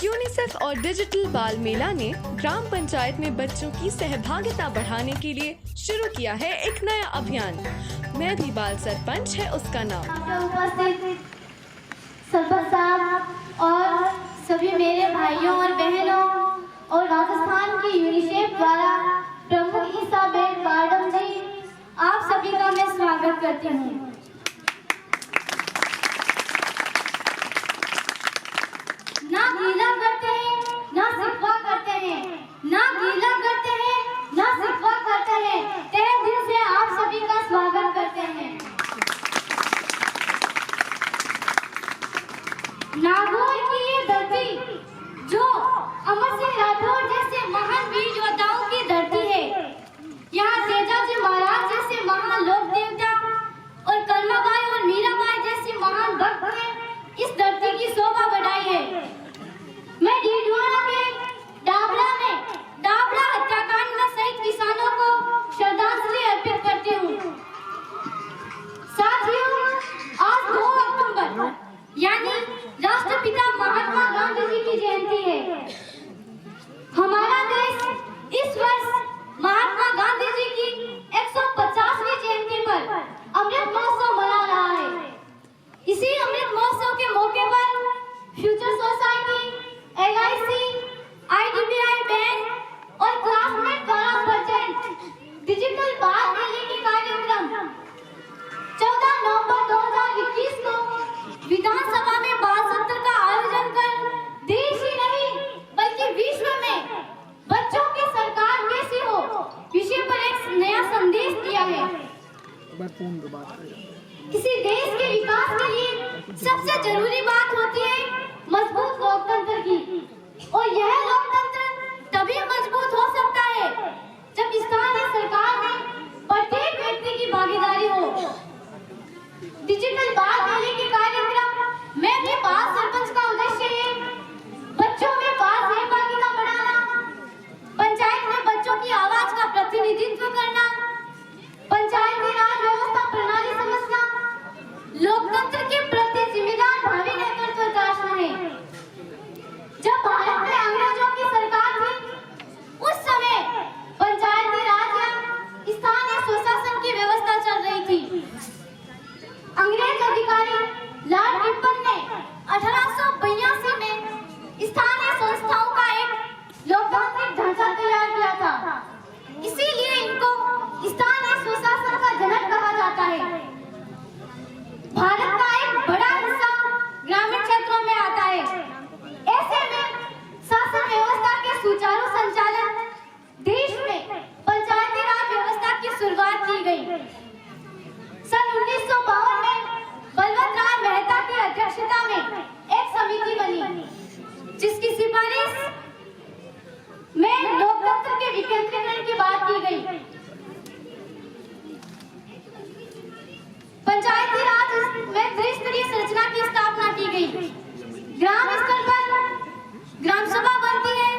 UNICEF और digital बाल मेला ने ग्राम पंचायत में बच्चों की सहभागिता बढ़ाने के लिए शुरू किया है एक नया अभियान। मैं भी बाल सरपंच है उसका नाम। सरपंच साहब और सभी मेरे भाइयों और बहनों और राजस्थान की यूनिसेफ द्वारा प्रमुख इसाबेल मैडम जी, आप सभी का मैं स्वागत करती हूँ। ना गीला करते हैं ना सिकवा करते हैं, ना गीला करते हैं ना सिकवा करते हैं, तहे दिल से आप सभी का स्वागत करते हैं। नागौर की ये धरती जो अमर सिंह राठौर जैसे महान वीर योद्धाओं की धरती है, यहाँ तेजाजी महाराज जैसे महान लोक देवता और कलमाबाई और मीराबाई जैसी महान भक्त ने इस धरती की शोभा बढ़ाई है। मैं डीडवाना के डाबरा हत्याकांड में शहीद किसानों को श्रद्धांजलि अर्पित करती हूँ। साथियों, आज 2 अक्टूबर यानी राष्ट्रपिता महात्मा गांधी जी की जयंती है। हमारा देश इस वर्ष महात्मा गांधी जी की 150वीं जयंती पर अमृत महोत्सव मना रहा है। इसी अमृत महोत्सव के मौके पर future society, LIC, IDBI bank और क्लासमेट द्वारा प्रेजेंट डिजिटल बाल मेले के कार्यक्रम 14 नवंबर 2021 को विधानसभा में बाल सत्र का आयोजन कर देश ही नहीं बल्कि विश्व में बच्चों की सरकार कैसी हो विषय पर एक नया संदेश दिया है। किसी देश के विकास के लिए सबसे जरूरी बात होती है मजबूत लोकतंत्र की, और यह लोकतंत्र तभी मजबूत हो सकता है जब स्थानीय सरकार में प्रत्येक व्यक्ति की भागीदारी हो। डिजिटल बाल मेले के कार्यक्रम में भी बाल सरपंच का उद्देश्य है बच्चों में बाल सहभागिता बढ़ाना, पंचायत में बच्चों की आवाज का प्रतिनिधित्व करना, पंचायती राज व्यवस्था प्रणाली समझना, लोकतंत्र के प्रति जिम्मेदार भावी नेतृत्व तराशना है। जब भारत में अंग्रेजों की सरकार थी, उस समय पंचायती राज या स्थानीय स्वशासन की व्यवस्था चल रही थी। अंग्रेज अधिकारी लॉर्ड रिपन ने 1882 में स्थानीय संस्थाओं का एक लोकतांत्रिक ढांचा तैयार किया था। इसीलिए इनको स्थानीय स्वशासन का जनक कहा जाता है। भारत का एक बड़ा हिस्सा ग्रामीण क्षेत्रों में आता है। ऐसे में शासन व्यवस्था के सुचारू संचालन देश में पंचायती राज व्यवस्था की शुरुआत की गई। सन 1952 में बलवंत राय मेहता की अध्यक्षता में एक समिति बनी जिसकी सिफारिश में लोकतंत्र के विकेंद्रीकरण की बात की गई। पंचायती राज में त्रिस्तरीय संरचना की स्थापना की गई। ग्राम स्तर पर ग्राम सभा बनती है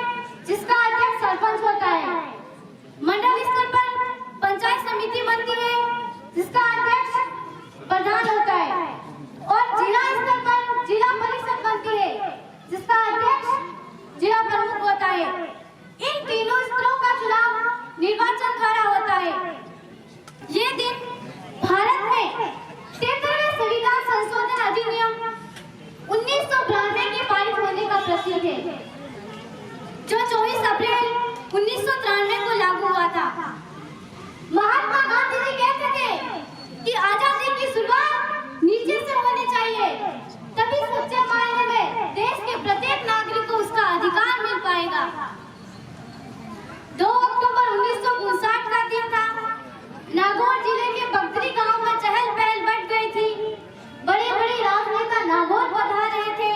जिसका अध्यक्ष सरपंच होता है। मंडल स्तर पर पंचायत समिति बनती है जिसका अध्यक्ष प्रधान होता है, और जिला स्तर पर जिला परिषद बनती है जिसका अध्यक्ष जिला प्रमुख होता है। इन तीनों स्तरों का चुनाव निर्वाचन द्वारा होता है। ये दिन भारत में 73वें संविधान संशोधन अधिनियम 1992 के पारित होने का प्रतीक है, जो 24 अप्रैल 1993 को लागू हुआ था। महात्मा गांधी जी कहते थे कि आजादी की शुरुआत नीचे से होनी चाहिए, तभी सच्चे मायने में देश के प्रत्येक नागरिक को उसका अधिकार मिल पाएगा। 2 अक्टूबर 1959 का दिन था। नागौर जिले के बगदरी गांव में चहल पहल बढ़ गई थी। बड़े बड़े राजनेता नागौर पधार रहे थे।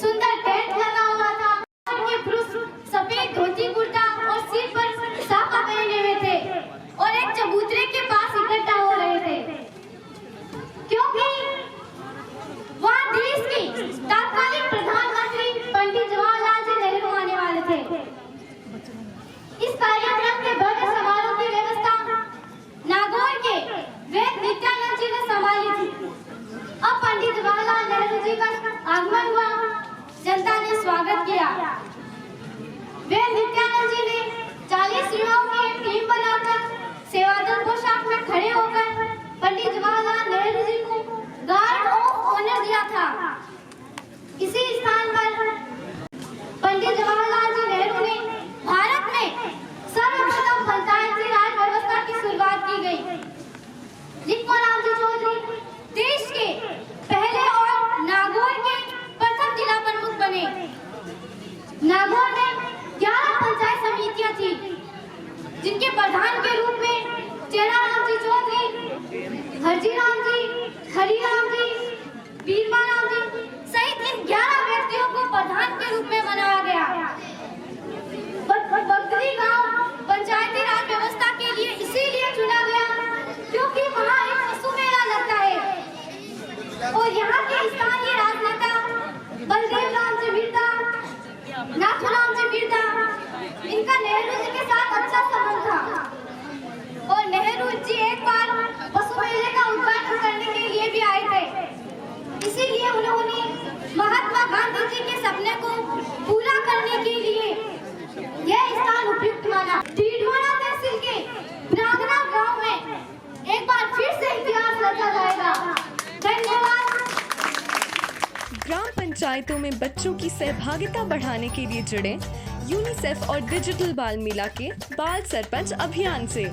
सुंदर टेंट लगा हुआ था। के पुरुष सफेद धोती कुर्ता और सिर पर साफा पहने हुए थे और एक चबूतरे के पास इकट्ठा हो रहे थे। पंडित जवाहरलाल नेहरू जी को गार्ड ऑफ ऑनर दिया था। इसी स्थान पर पंडित जवाहरलाल जी नेहरू ने भारत में सर्वप्रथम पंचायती राज व्यवस्था की शुरुआत की गई। लिखमाराम जी चौधरी देश के पहले और नागौर के प्रथम जिला प्रमुख बने। नागौर में 11 पंचायत समितियां थी, जिनके प्रधान के रूप में चेराराम जी चौधरी, हरजीराम जी, हरिराम जी, वीरमाराम जी सहित इन 11 व्यक्तियों को प्रधान के रूप में बनाया गया। बगरी गांव पंचायती राज व्यवस्था के लिए इसीलिए चुना गया क्योंकि वहाँ एक पशु मेला लगता है और यहाँ के स्थानीय राजनेता बलदेव राम जी बिरदा, नाथूराम जी बिरदा, इनका नेहरू जी के साथ अच्छा संबंध था और नेहरू जी एक बार पशु मेले का उद्घाटन करने के लिए भी आए थे। इसीलिए उन्होंने महात्मा गांधी जी के सपने को पूरा करने के लिए यह स्थान उपयुक्त माना। डीडवाना तहसील के ब्रागना गांव में एक बार फिर से इतिहास रचा जाएगा। धन्यवाद। ग्राम पंचायतों में बच्चों की सहभागिता बढ़ाने के लिए जुड़े यूनिसेफ और डिजिटल बाल मेला के बाल सरपंच अभियान से।